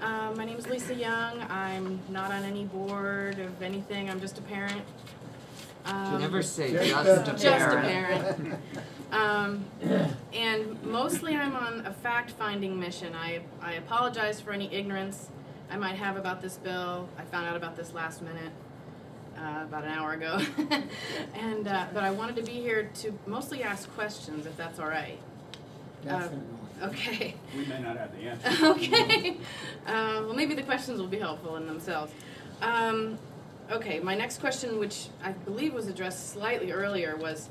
My name is Lisa Young. I'm not on any board of anything. I'm just a parent. Never say just a parent. And mostly I'm on a fact-finding mission. I apologize for any ignorance I might have about this bill. I found out about this last minute, about an hour ago. And but I wanted to be here to mostly ask questions, if that's all right. Definitely. Okay. We may not have the answer. Okay. Well, maybe the questions will be helpful in themselves. Okay, my next question, which I believe was addressed slightly earlier, was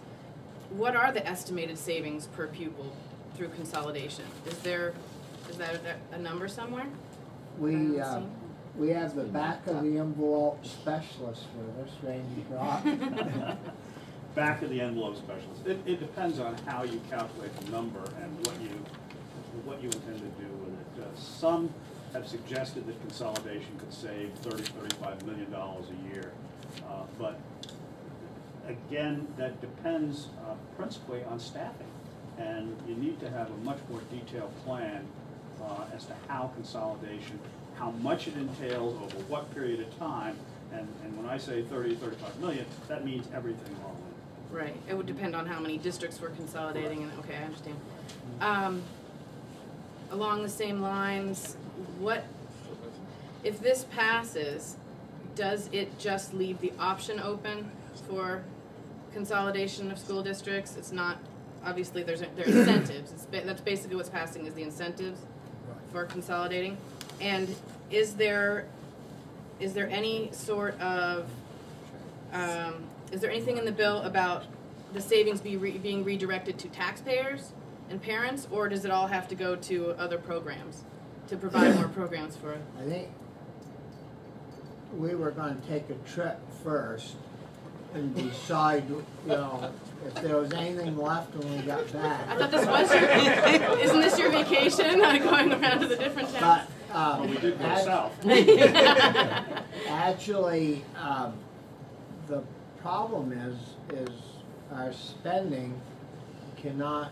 what are the estimated savings per pupil through consolidation? Is that a number somewhere? We have the back of the envelope specialist with us, Randy Brock. Back of the envelope specialist. It depends on how you calculate the number and what you intend to do with it. Some have suggested that consolidation could save $35 million a year. But again, that depends principally on staffing. And you need to have a much more detailed plan as to how consolidation, how much it entails over what period of time. And when I say 35 million, that means everything all in. Right. It would depend on how many districts we're consolidating. And okay, I understand. Along the same lines, what if this passes? Does it just leave the option open for consolidation of school districts? It's not, obviously there are incentives. That's basically what's passing is the incentives for consolidating. And is there any sort of is there anything in the bill about the savings being redirected to taxpayers and parents, or does it all have to go to other programs to provide more programs for? I think we were going to take a trip first and decide, if there was anything left when we got back. I thought this was isn't this your vacation, going around to the different towns? But we did go south. Actually, the problem is our spending cannot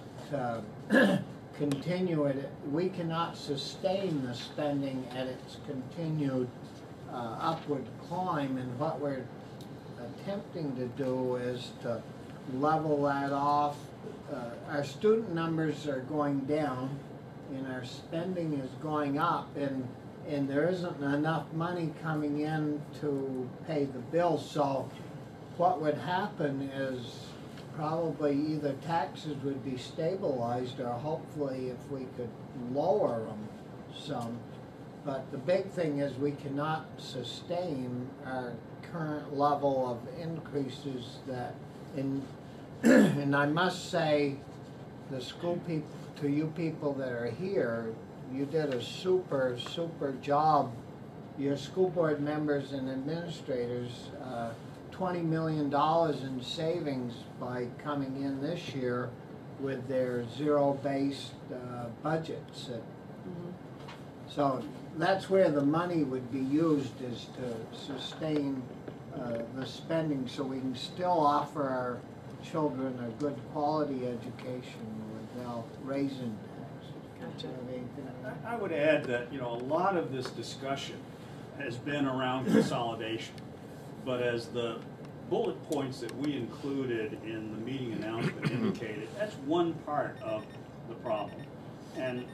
continue it. We cannot sustain the spending at its continued upward climb, and what we're attempting to do is to level that off. Our student numbers are going down and our spending is going up, and there isn't enough money coming in to pay the bills. So what would happen is probably either taxes would be stabilized, or hopefully if we could lower them some. But the big thing is we cannot sustain our current level of increases that and I must say, the school people, to you people that are here, you did a super job. Your school board members and administrators, $20 million in savings by coming in this year with their zero-based budgets. So that's where the money would be used, is to sustain the spending so we can still offer our children a good quality education without raising taxes. Gotcha. I would add that a lot of this discussion has been around consolidation, but as the bullet points that we included in the meeting announcement indicated, that's one part of the problem. And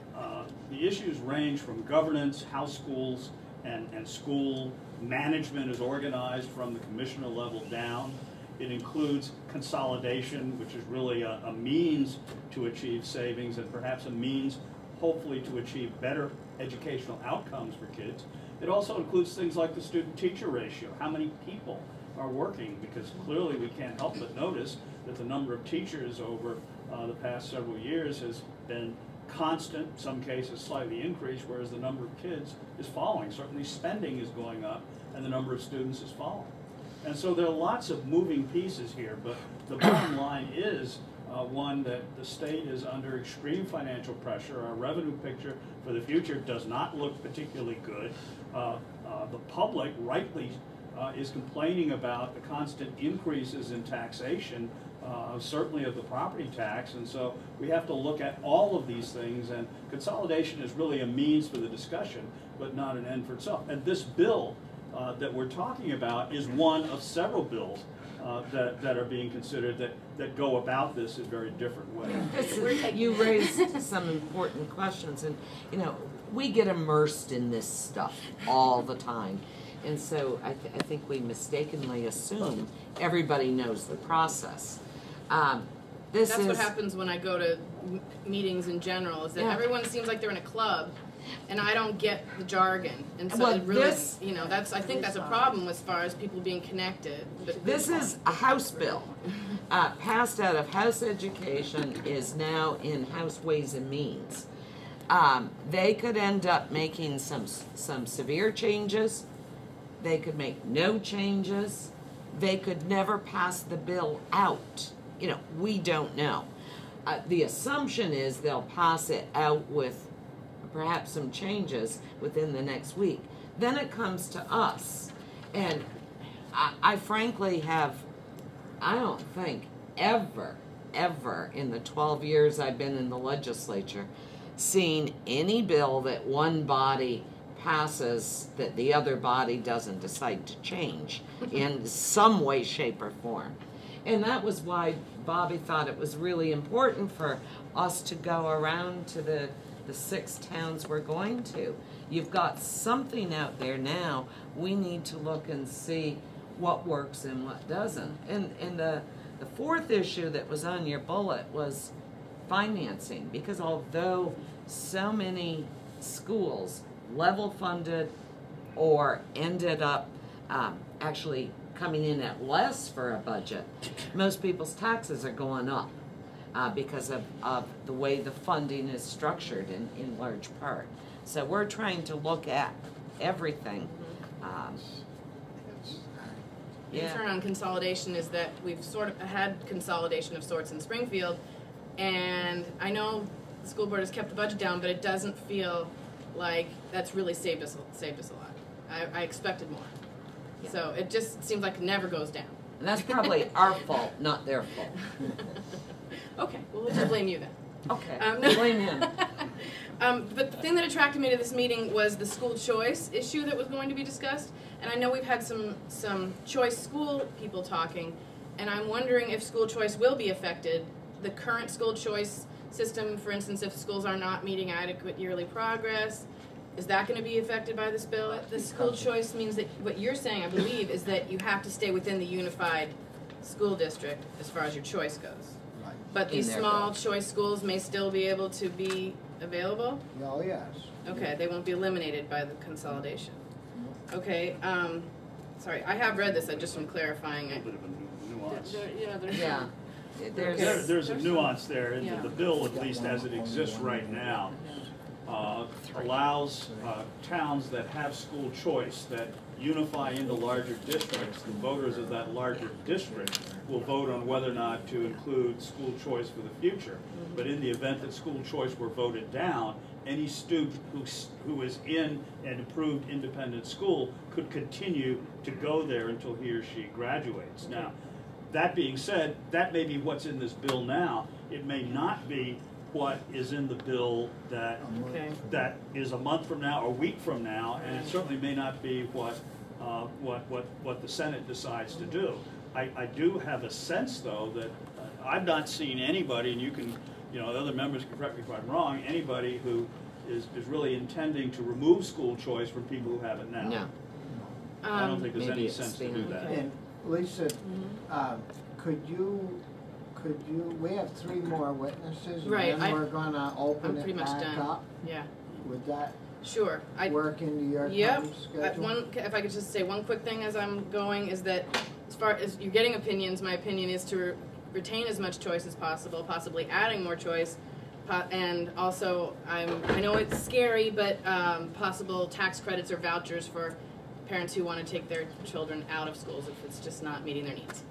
the issues range from governance, how schools and school management is organized from the commissioner level down. It includes consolidation, which is really a means to achieve savings and perhaps a means, hopefully, to achieve better educational outcomes for kids. It also includes things like the student-teacher ratio, how many people are working, because clearly we can't help but notice that the number of teachers over the past several years has been constant, in some cases slightly increased, whereas the number of kids is falling. Certainly spending is going up and the number of students is falling. And so there are lots of moving pieces here, but the bottom line is one that the state is under extreme financial pressure. Our revenue picture for the future does not look particularly good. The public rightly is complaining about the constant increases in taxation, certainly of the property tax, and so we have to look at all of these things, and consolidation is really a means for the discussion, but not an end for itself. And this bill that we're talking about is one of several bills that are being considered that go about this in very different ways. You raised some important questions, and you know, we get immersed in this stuff all the time, and so I think we mistakenly assume everybody knows the process. That's what happens when I go to meetings in general, is that everyone seems like they're in a club, and I don't get the jargon, and so it really, you know, I think that's a problem as far as people being connected. But this is a House bill, passed out of House Education, is now in House Ways and Means. They could end up making some severe changes. They could make no changes. They could never pass the bill out. You know, we don't know. The assumption is they'll pass it out with perhaps some changes within the next week. Then it comes to us. And I frankly I don't think ever in the 12 years I've been in the legislature seen any bill that one body passes that the other body doesn't decide to change in some way, shape, or form. And that was why Bobby thought it was really important for us to go around to the 6 towns we're going to. You've got something out there now. We need to look and see what works and what doesn't. And the fourth issue that was on your bullet was financing, because although so many schools level funded or ended up actually coming in at less for a budget, most people's taxes are going up because of the way the funding is structured in large part. So we're trying to look at everything. The concern on consolidation is that we've sort of had consolidation of sorts in Springfield, and I know the school board has kept the budget down, but it doesn't feel like that's really saved us a lot. I expected more. Yeah. So it just seems like it never goes down. And that's probably our fault, not their fault. Okay, well, we'll just blame you then. Okay, blame him. But the thing that attracted me to this meeting was the school choice issue that was going to be discussed. And I know we've had some choice school people talking, and I'm wondering if school choice will be affected. The current school choice system, for instance, if schools are not meeting adequate yearly progress, is that going to be affected by this bill? The school choice means that what you're saying, I believe, is that you have to stay within the unified school district as far as your choice goes. Right. But these small choice schools may still be able to be available? Oh, yes. Okay, they won't be eliminated by the consolidation. Okay, sorry, I have read this, I just am clarifying A it. little bit of a nuance. Yeah. There's a nuance there, and the bill, at least as it exists right now, allows towns that have school choice that unify into larger districts. The voters of that larger district will vote on whether or not to include school choice for the future. But in the event that school choice were voted down, any student who is in an approved independent school could continue to go there until he or she graduates. Now, that being said, that may be what's in this bill now. It may not be what is in the bill that is a month from now or a week from now, and it certainly may not be what the Senate decides to do. I do have a sense, though, that I've not seen anybody, and you can, the other members can correct me if I'm wrong, anybody who is really intending to remove school choice from people who have it now. No. I don't think there's any sense to do that. And Lisa, could you, we have 3 more witnesses, Right, and then we're gonna open I'm pretty it much back done. up? Yeah, Would that sure. work into your time schedule? If I could just say one quick thing as I'm going, is that as far as you're getting opinions, my opinion is to retain as much choice as possible, possibly adding more choice, and also I know it's scary, but possible tax credits or vouchers for parents who want to take their children out of schools if it's just not meeting their needs.